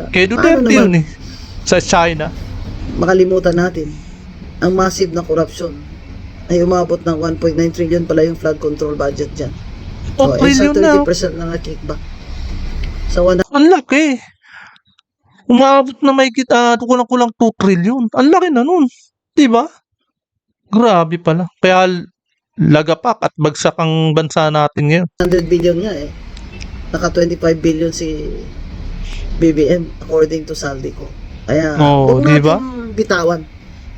Kay Paano Duterte yun naman eh. Sa China. makalimutan natin ang massive na korupsyon ay umabot ng 1.9 trillion pala yung flood control budget dyan. 2 O, trillion sa na. 30% na kickback. Sa 100 Ang laki. Umabot na may kita, kulang-kulang 2 trillion. Ang laki na nun. Diba? Grabe pala. Kaya lagapak at bagsak ang bansa natin ngayon. billion nga eh. Naka 25 billion si BBM according to Saldico. Kaya, Oo, huwag diba? natin bitawan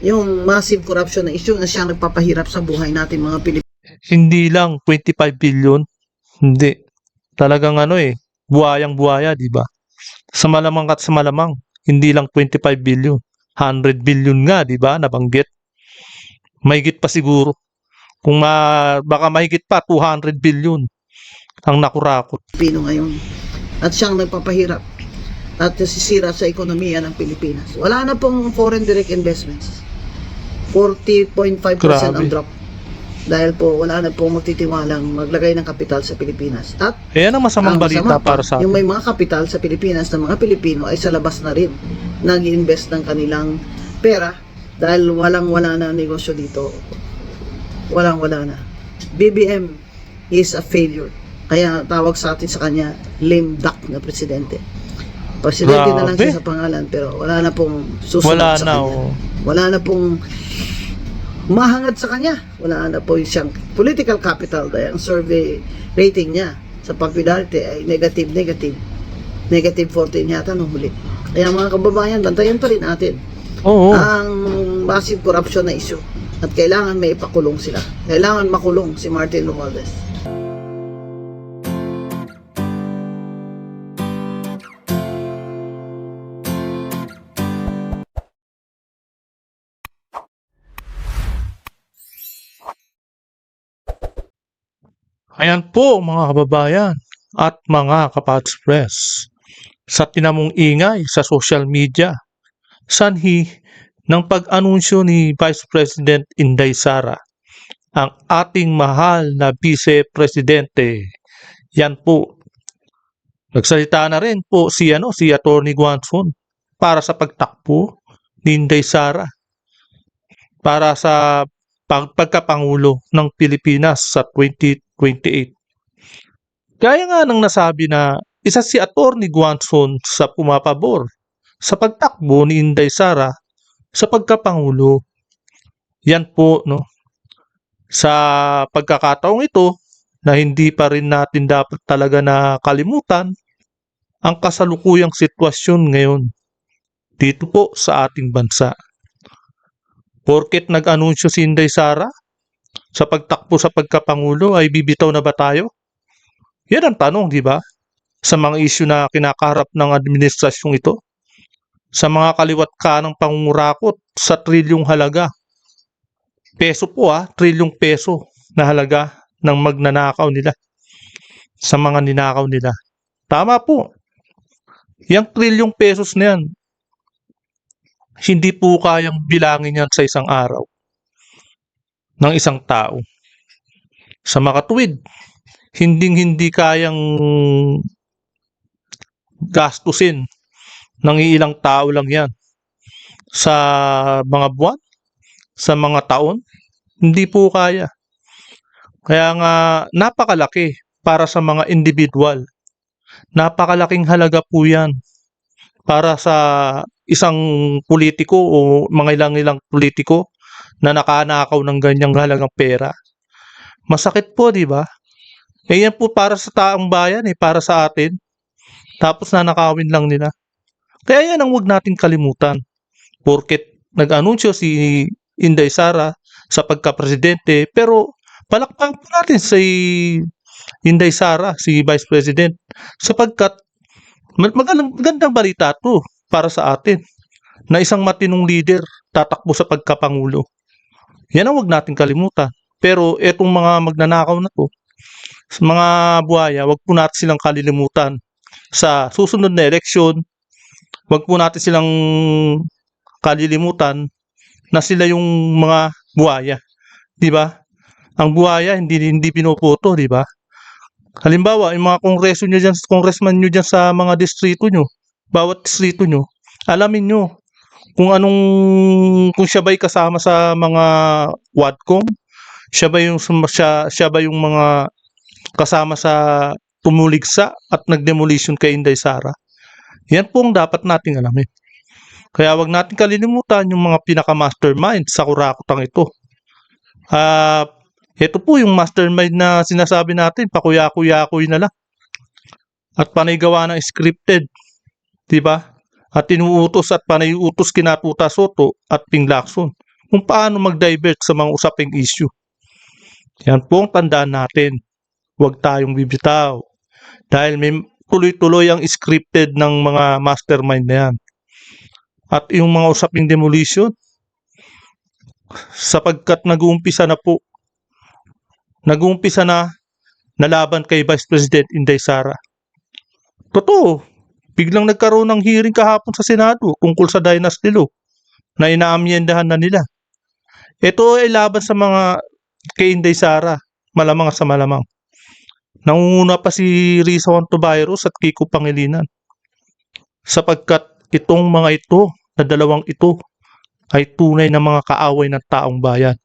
yung massive corruption na issue na siyang nagpapahirap sa buhay natin mga Pilipino. Hindi lang 25 billion. Hindi. Talagang ano eh. Buhayang buhaya, di ba? Sa malamang at sa malamang. Hindi lang 25 billion. 100 billion nga, di ba? Nabanggit. Mahigit pa siguro. Kung baka mahigit pa 200 billion ang nakurakot. Ngayon. At siyang nagpapahirap at nasisira sa ekonomiya ng Pilipinas. Wala na pong foreign direct investments. 40.5% ang Grabe. drop. Dahil po wala na pong magtitiwalang maglagay ng kapital sa Pilipinas. At Ayan ang masamang ang balita masama pa, para sa yung atin. may mga kapital sa Pilipinas na mga Pilipino ay sa labas na rin nag-invest ng kanilang pera dahil walang-wala na negosyo dito. Walang-wala na. BBM is a failure. Kaya tawag sa atin sa kanya, lame duck na presidente. Presidente na lang Grabe. siya sa pangalan pero wala na pong susunod Wala sa na, kanya. oh. Wala na pong mahangad sa kanya. Wala na po siyang political capital dahil ang survey rating niya sa popularity ay negative 14 yata nung huli. Kaya mga kababayan, bantayan pa rin natin Oo. ang massive corruption na issue at kailangan may ipakulong sila. Kailangan makulong si Martin Romualdez. Ayan po mga kababayan at mga kapatspress. Sa tinamong ingay sa social media, sanhi ng pag-anunsyo ni Vice President Inday Sara, ang ating mahal na Vice Presidente. Yan po. Nagsalita na rin po si Attorney Guanzon para sa pagtakbo ni Inday Sara para sa pagkapangulo ng Pilipinas sa 2028. Gaya nga ng nasabi na isa si Attorney Guanzon sa pumapabor sa pagtakbo ni Inday Sara sa pagkapangulo. Yan po, no? Sa pagkakataong ito na hindi pa rin natin dapat talaga na kalimutan ang kasalukuyang sitwasyon ngayon dito po sa ating bansa. Porket nag-anunsyo si Inday Sara sa pagtakbo sa pagkapangulo ay bibitaw na ba tayo? Yan ang tanong, di ba? Sa mga issue na kinakaharap ng administrasyong ito. Sa mga kaliwat kanang pangungurakot sa trilyong halaga. Peso po trilyong peso na halaga ng magnanakaw nila. Sa mga ninakaw nila. Tama po. Yang trilyong pesos na yan, hindi po kayang bilangin yan sa isang araw ng isang tao. Sa makatuwid, hindi kayang gastusin ng ilang tao lang yan sa mga buwan, sa mga taon. Hindi po kaya. Kaya nga napakalaki para sa mga individual. Napakalaking halaga po yan para sa isang politiko o mga ilang politiko na nakanakaw ng ganyang halagang pera. Masakit po, di ba? Eh yan po para sa taong bayan, para sa atin. Tapos nanakawin lang nila. Kaya yan ang huwag nating kalimutan. Porket nag-anunsyo si Inday Sara sa pagka-presidente, pero palakpakan po natin si Inday Sara, si Vice President, sapagkat magandang balita to para sa atin na isang matinong leader tatakbo sa pagkapangulo. Yan ang huwag nating kalimutan. Pero etong mga magnanakaw na to, sa mga buhaya, wag po natin silang kalilimutan. Sa susunod na eleksyon, wag po natin silang kalilimutan na sila yung mga buhaya. Di ba? Ang buhaya hindi pinopoto, di ba? Halimbawa, yung mga congressman nyo dyan sa mga distrito nyo, bawat distrito nyo, alamin nyo kung siya ba'y kasama sa mga Wadcom, siya ba yung mga kasama sa tumuligsa at nagdemolition kay Inday Sara. Yan po ang dapat nating alamin. Kaya wag natin kalilimutan yung mga pinaka-mastermind sa kurakotang ito. Ito po yung mastermind na sinasabi natin, pakuya-kuya-kuy na lang. At panay gawa ng scripted, di ba? At inuutos at panay utos kina Tuta Soto at Ping Lacson kung paano mag-divert sa mga usaping issue. Yan po ang tandaan natin. Huwag tayong bibitaw. Dahil may tuloy-tuloy ang scripted ng mga mastermind na yan. At yung mga usaping demolition, sapagkat nag-uumpisa na laban kay Vice President Inday Sara. Totoo, biglang nagkaroon ng hearing kahapon sa Senado tungkol sa dynasty law na inaamyendahan na nila. Ito ay laban sa mga kay Inday Sara, malamang sa malamang. Nangunguna pa si Risa Hontiveros at Kiko Pangilinan. Sapagkat itong mga ito, na dalawang ito, ay tunay na mga kaaway ng taong bayan.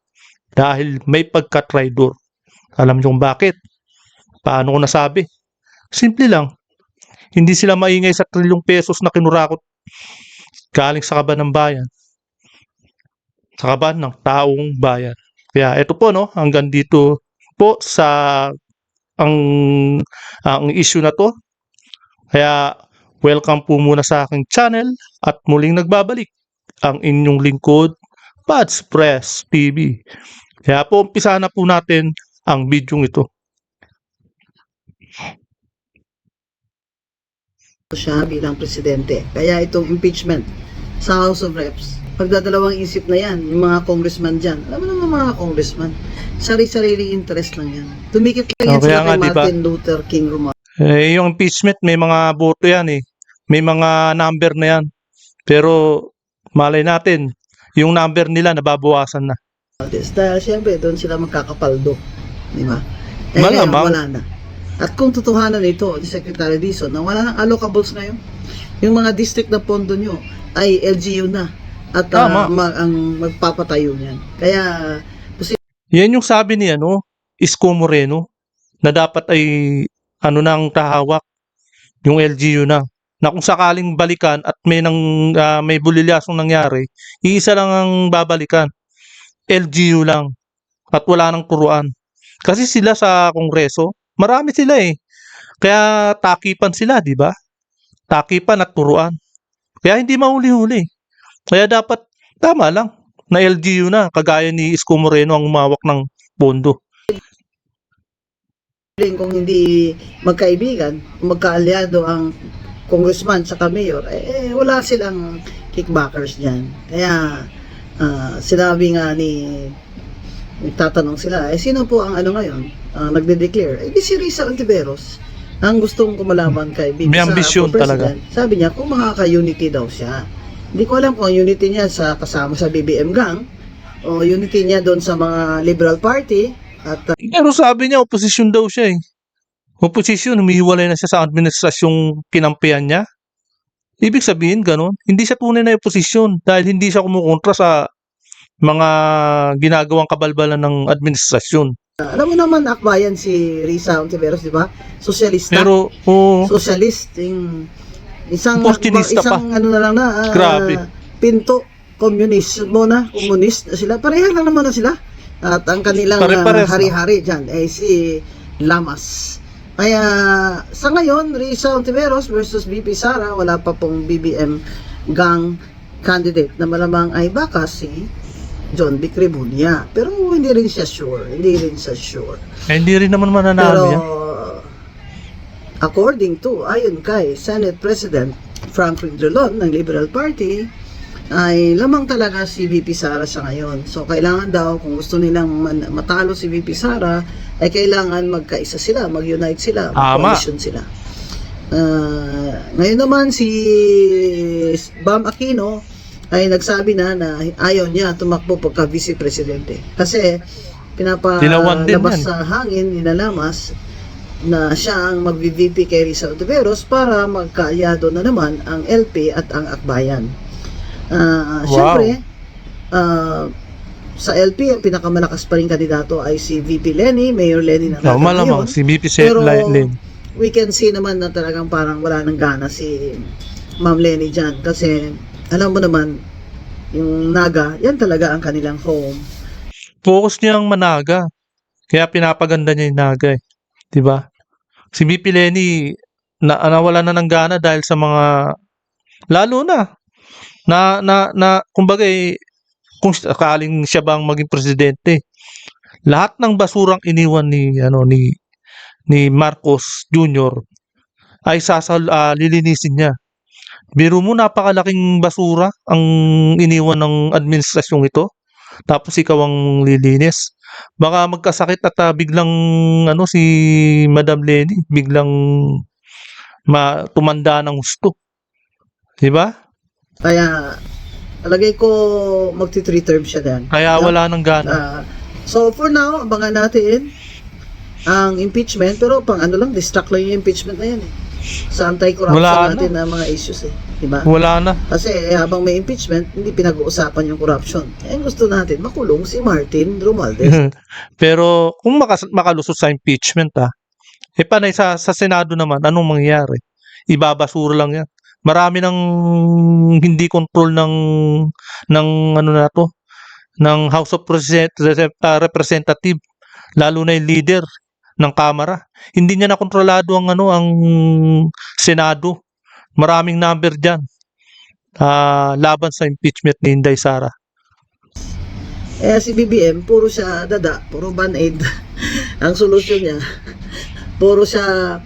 Dahil may pagka-traidor. Alam niyo kung bakit? Paano ko nasabi? Simple lang. Hindi sila maingay sa trilyong pesos na kinurakot galing sa kaban ng bayan. Sa kaban ng taong bayan. Kaya ito po, no, hanggang dito po sa ang issue na to. Kaya welcome po muna sa aking channel at muling nagbabalik ang inyong lingkod, Pads Press TV. Kaya po umpisa na po natin ang video ito. Siya bilang presidente. Kaya itong impeachment sa House of Reps, pagdadalawang isip na yan, yung mga congressman dyan. Alam mo naman mga congressman, sarili-sarili interest lang yan. Tumikit lang yan Kaya sila nga, kay diba? Martin Luther King Romanos. Yung impeachment, may mga boto yan eh. May mga number na yan. Pero malay natin, yung number nila nababawasan na. Dahil siyempre, doon sila magkakapaldo. Di ba? Malamang. Wala na. At kung totohanan ito, ni Secretary Dizon, na wala nang allocables ngayon, yung mga district na pondo nyo ay LGU na. At ang magpapatayo niyan. Kaya, yan yung sabi ni Isko Moreno, na dapat ay nang tahawak yung LGU na kung sakaling balikan at may bulilyasong nangyari, iisa lang ang babalikan, LGU lang, at wala nang turuan. Kasi sila sa Kongreso, marami sila eh. Kaya takipan sila, di ba? Takipan at turuan. Kaya hindi mahuli-huli. Kaya dapat, tama lang, na LGU na, kagaya ni Isko Moreno ang umawak ng pondo. kung hindi magkaibigan, magkaalyado ang congressman sa mayor, wala silang kickbackers dyan. Kaya, sinabi nga tatanong sila, sino po ang ngayon, nagde-declare? Di si Risa Hontiveros, ang gustong kumalaban kay BP May ambisyon talaga. Sabi niya, kung makaka-unity daw siya. Hindi ko alam kung unity niya kasama sa BBM gang, o unity niya doon sa mga Liberal Party, at Pero sabi niya, oposisyon daw siya eh. Oposisyon, humihiwalay na siya sa administrasyong kinampihan niya. Ibig sabihin, ganun. Hindi siya tunay na oposisyon dahil hindi siya kumukontra sa mga ginagawang kabalbalan ng administrasyon. alam mo naman, akbayan si Risa Hontiveros, di ba? Sosyalista. Pero, Socialist, isang Oportunista pa. na lang na, Grabe. pinto, komunist na sila. Pareha lang naman na sila. At ang kanilang Pare-pares, hari-hari dyan ay si Lamas. Kaya sa ngayon, Risa Hontiveros versus BP Sara, wala pa pong BBM gang candidate na malamang ay baka si John B. Cribulia. Pero hindi rin siya sure. hindi rin naman mananalo Pero yan. according to, ayon kay Senate President Franklin Drilon ng Liberal Party, ay lamang talaga si VP Sara sa ngayon. So kailangan daw, kung gusto nilang matalo si VP Sara, ay kailangan magkaisa sila, mag-unite sila, mag-coalition sila. Ngayon naman si Bam Aquino ay nagsabi na ayaw niya tumakbo pagka vice presidente. Kasi Tinawan din pinapalabas yan. sa hangin, nilalamas na siya ang mag-VP kay Rizal Ontiveros para magkaalyado na naman ang LP at ang Akbayan. Wow. Siyempre, sa LP, ang pinakamalakas pa rin kandidato ay si VP Lenny, Mayor Lenny na natin Malamang ngayon. si BP Pero Lin. we can see naman na talagang parang wala nang gana si Ma'am Lenny dyan. Kasi alam mo naman, yung Naga, yan talaga ang kanilang home. Focus niya ang Managa. Kaya pinapaganda niya yung Naga eh. Diba? Si BP Lenny, nawala na ng gana dahil sa mga, lalo na kumbaga eh, kung sakaling siya bang maging presidente, lahat ng basurang iniwan ni Marcos Jr. ay lilinisin niya. Biro mo, napakalaking basura ang iniwan ng administrasyong ito. Tapos ikaw ang lilinis. Baka magkasakit at biglang si Madam Lenny biglang tumanda ng gusto. 'Di ba? Kaya, alagay ko magti-3 terms siya din. Kaya wala nang gana. So, for now, abangan natin ang impeachment. Pero pang distract lang yung impeachment na yan eh. Sa anti-corruption Wala natin na mga issues eh. Diba? Wala na. Kasi habang may impeachment, hindi pinag-uusapan yung corruption. Eh, gusto natin makulong si Martin Romualdez. Pero kung makalusot sa impeachment panay sa Senado naman, anong mangyayari? Ibabasura lang yan. Marami nang hindi control ng ng House of Representative, lalo na yung leader ng Kamara. Hindi niya na kontrolado ang Senado. Maraming number diyan. Laban sa impeachment ni Inday Sara. Si BBM, puro siya dada, puro band-aid. Ang solusyon niya, puro siya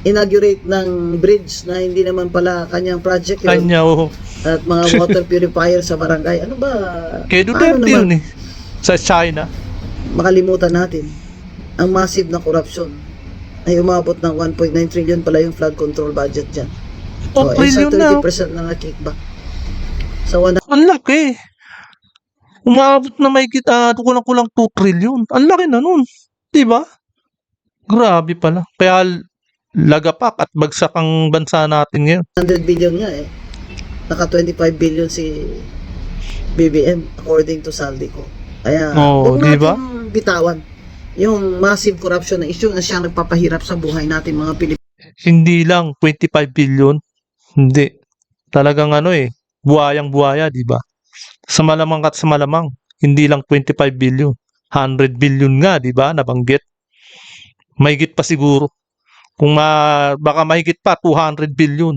inaugurate ng bridge na hindi naman pala kanyang project yun. Kanya, At mga water purifier sa barangay. Ano ba? Kay Duterte naman yun sa China. makalimutan natin ang massive na corruption ay umabot ng 1.9 trillion pala yung flood control budget dyan. So, Trillion na. 30% na nga kickback. So, Ang laki. Umabot na may kulang-kulang 2 trillion. Ang laki na nun. Diba? Grabe pala. Kaya lagapak at bagsak ang bansa natin ngayon. 100 billion nga eh. Naka 25 billion si BBM according to Saldico. Kaya, huwag diba? natin bitawan yung massive corruption na issue na siyang nagpapahirap sa buhay natin mga Pilipino. Hindi lang 25 billion. Hindi. Talagang buhayang buhaya, di ba? Sa malamang at sa malamang, hindi lang 25 billion. 100 billion nga, di ba? Nabanggit. Mahigit pa siguro. Kung baka mahigit pa 200 billion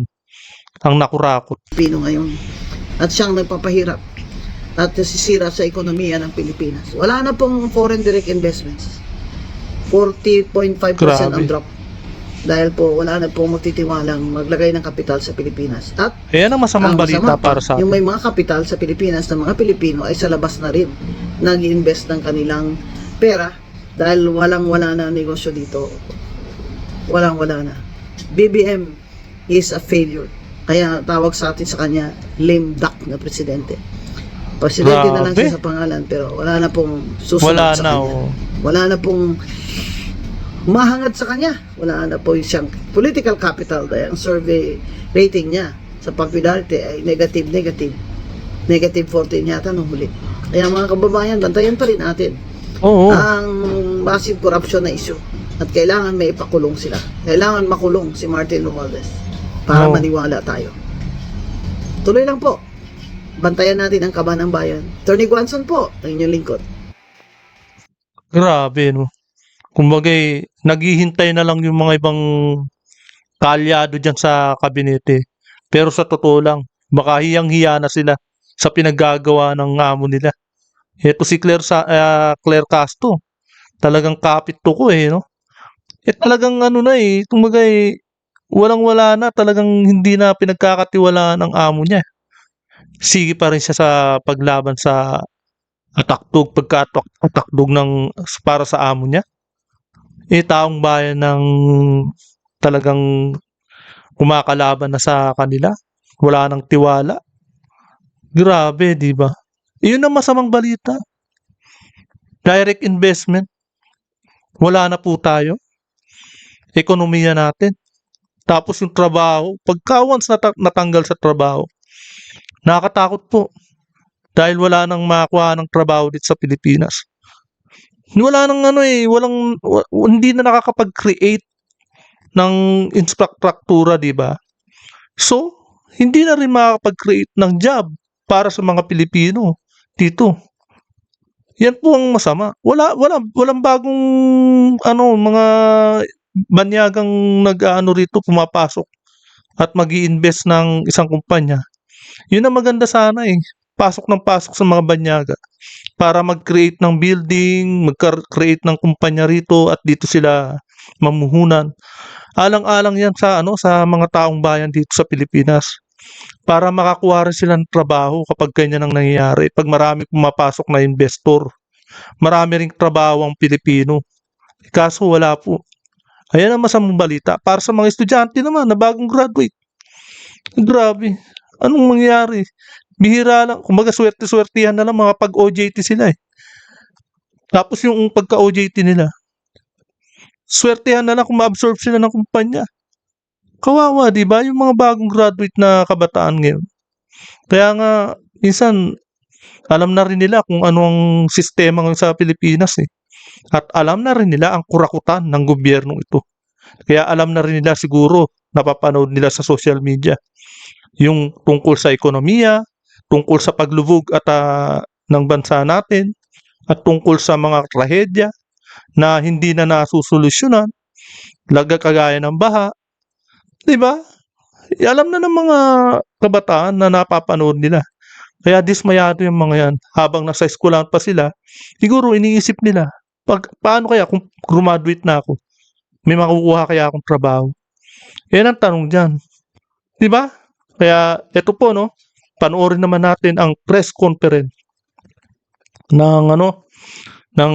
ang nakurakot. Pilipino ngayon. At siyang nagpapahirap at nasisira sa ekonomiya ng Pilipinas. Wala na pong foreign direct investments. 40.5% ang drop. Dahil po wala na pong magtitiwalang maglagay ng kapital sa Pilipinas. At Ayan ang masamang balita para sa yung may mga kapital sa Pilipinas ng mga Pilipino ay sa labas na rin nag-invest ng kanilang pera dahil walang-wala na negosyo dito. Walang-wala na. BBM is a failure. Kaya tawag sa atin sa kanya, lame duck na presidente. Presidente na lang siya sa pangalan pero wala na pong susunod sa kanya. Wala na pong mahangad sa kanya. Wala na po siyang political capital dahil ang survey rating niya sa popularity ay negative 14 yata nung huli. Kaya mga kababayan, bantayan pa rin natin ang massive corruption na issue at kailangan may ipakulong sila. Kailangan makulong si Martin Romualdez para maniwala tayo. Tuloy lang po. Bantayan natin ang kaban ng bayan. Tony Guanzon po, ang inyong lingkod. Grabe, no? Kumbaga, naghihintay na lang yung mga ibang kaalyado dyan sa kabinete. Pero sa totoo lang, baka hiyang-hiya na sila sa pinaggagawa ng amo nila. Ito si Claire Castro. Talagang kapit to ko no? Talagang kumbaga walang-wala na, talagang hindi na pinagkakatiwalaan ng amo niya. Sige pa rin siya sa paglaban sa pagkatakdog para sa amo niya. Taong bayan ng talagang kumakalaban na sa kanila. Wala nang tiwala. Grabe, di ba? Iyon ang masamang balita. Direct investment. Wala na po tayo. ekonomiya natin. Tapos yung trabaho, pagka once natanggal sa trabaho, nakakatakot po. Dahil wala nang makakuha ng trabaho dito sa Pilipinas. Wala nang hindi na nakakapag-create ng infrastruktura, di ba? So, hindi na rin makakapag-create ng job para sa mga Pilipino dito. Yan po ang masama. Walang bagong mga banyagang nag-aano rito pumapasok at mag-i-invest ng isang kumpanya. Yun ang maganda sana eh. Pasok ng pasok sa mga banyaga para mag-create ng building, mag-create ng kumpanya rito at dito sila mamuhunan. Alang-alang yan sa mga taong bayan dito sa Pilipinas para makakuha rin sila ng trabaho kapag ganyan ang nangyayari. Pag marami pumapasok na investor, marami ring trabaho ang Pilipino. Kaso wala po. Ayan ang masamang balita. Para sa mga estudyante naman na bagong graduate. Grabe. Anong mangyayari? Bihira lang. Kumbaga swerte-swertihan na lang mga pag-OJT sila eh. Tapos yung pagka-OJT nila, swertihan na lang kung ma-absorb sila ng kumpanya. Kawawa, di ba? Yung mga bagong graduate na kabataan ngayon. Kaya nga, minsan, alam na rin nila kung ano ang sistema ngayon sa Pilipinas eh. At alam na rin nila ang kurakutan ng gobyernong ito. Kaya alam na rin nila siguro, napapanood nila sa social media, yung tungkol sa ekonomiya, tungkol sa paglubog at ng bansa natin, at tungkol sa mga trahedya na hindi na nasusolusyonan, kagaya ng baha. Diba? Alam na ng mga kabataan na napapanood nila. Kaya dismayado yung mga yan. Habang nasa eskwelahan pa sila, siguro iniisip nila, paano kaya kung graduate na ako? May makukuha kaya akong trabaho? Yan ang tanong dyan. Diba? Kaya ito po, no? Panoorin naman natin ang press conference ng ng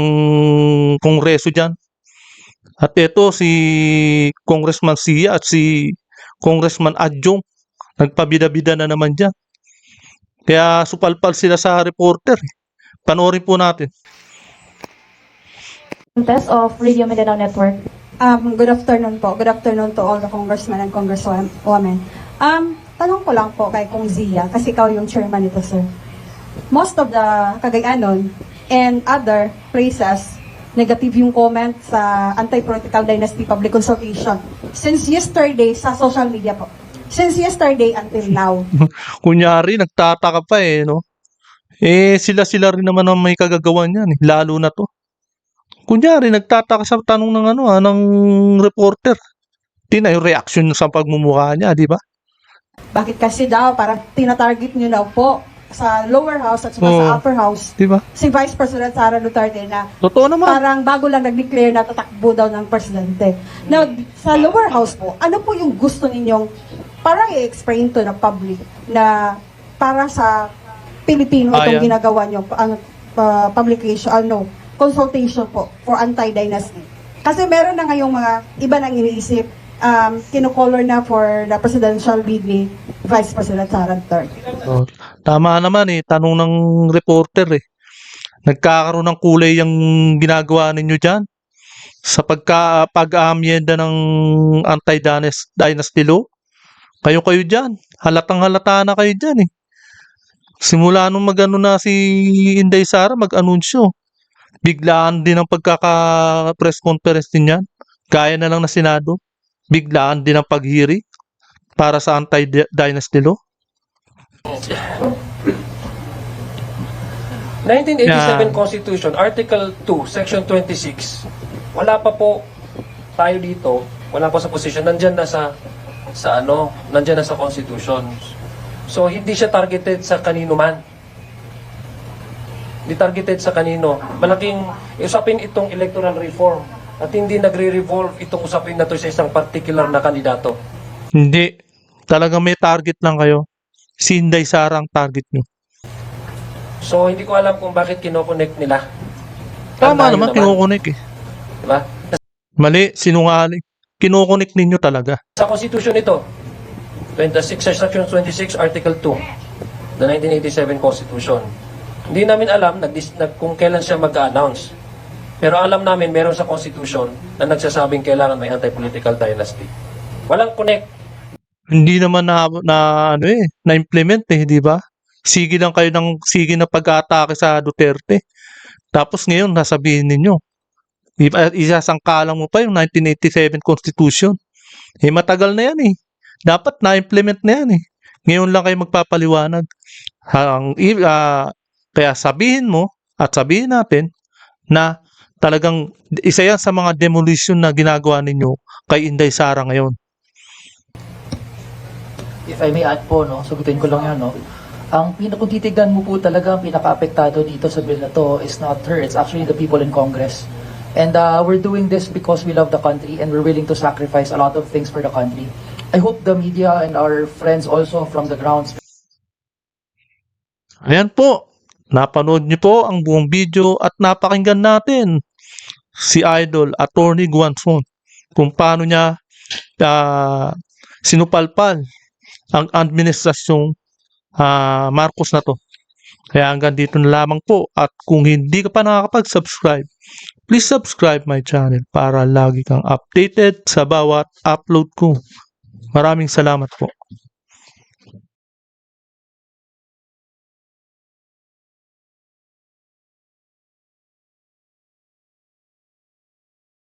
kongreso diyan. At ito si Congressman Sia at si Congressman Adjong nagpabida-bida na naman diyan. Kaya supalpal sila sa reporter. Panoorin po natin. Test of Radio Mindanao Network. Good afternoon po. Good afternoon to all the congressmen and congresswomen. Tanong ko lang po kay Kong Zia, kasi ikaw yung chairman nito, sir. Most of the Cagayanon and other places, negative yung comment sa anti-political dynasty public consultation. Since yesterday, sa social media po. Since yesterday until now. Kunyari, nagtataka pa eh, no? Sila rin naman ang may kagagawan yan eh, lalo na to. Kunyari, nagtataka sa tanong ng reporter. Tina yung reaction sa pagmumukha niya, di ba? Bakit kasi daw, parang tinatarget nyo daw po sa lower house at saka sa upper house, di ba? si Vice President Sara Duterte na Totoo naman. parang bago lang nag-declare na tatakbo daw ng presidente. Now, sa lower house po, ano po yung gusto ninyong parang i-explain to the public na para sa Pilipino itong Yan. ginagawa nyo, publication, consultation po for anti-dynasty. Kasi meron na ngayong mga iba nang iniisip, kinocolor na for the presidential bid ni Vice President Sara Duterte. Oh, tama naman eh, tanong ng reporter eh. Nagkakaroon ng kulay yung ginagawa ninyo dyan sa pag-aamyenda ng anti-dynasty law. Kayo dyan, halatang halata na kayo dyan eh. Simula nung na si Inday Sara mag-anunsyo, biglaan din ang pagkaka-press conference din yan. Gaya na lang na Senado, biglaan din ang pag-hearing para sa anti-dynasty law. 1987 Constitution, Article 2, Section 26. Wala pa po tayo dito, wala pa sa position, nandyan na sa Constitution. So, hindi siya targeted sa kanino man. Hindi targeted sa kanino. Malaking usapin itong electoral reform at hindi nagre-revolve itong usapin na to sa isang particular na kandidato. Hindi. Talagang may target lang kayo. Si Inday Sara ang target nyo. So, hindi ko alam kung bakit kinoconnect nila. Tama naman, kinukunik eh. Diba? Mali, sinungaling. Kinukunik ninyo talaga. Sa Constitution ito, 26, Section 26, Article 2, the 1987 Constitution. Hindi namin alam kung kailan siya mag-announce. Pero alam namin meron sa Constitution na nagsasabing kailangan may anti-political dynasty. Walang connect. Hindi naman na-implement di ba? Sige lang kayo ng sige na pag-aatake sa Duterte. Tapos ngayon, nasabihin ninyo, isasangkalang mo pa yung 1987 Constitution. Matagal na yan Dapat na-implement na yan Ngayon lang kayo magpapaliwanag. Kaya sabihin mo at sabihin natin na talagang isa yan sa mga demolition na ginagawa ninyo kay Inday Sara ngayon. If I may add po, sagutin ko lang yan, Kung titignan mo po talaga, ang pinaka-apektado dito sa bill na to is not her, it's actually the people in Congress. And we're doing this because we love the country and we're willing to sacrifice a lot of things for the country. I hope the media and our friends also from the grounds. Ayan po, napanood niyo po ang buong video at napakinggan natin si Idol Attorney Guanzon kung paano niya sinupalpal ang administrasyong Marcos na to. Kaya hanggang dito na lamang po at kung hindi ka pa nakakapag-subscribe, please subscribe my channel para lagi kang updated sa bawat upload ko. Maraming salamat po.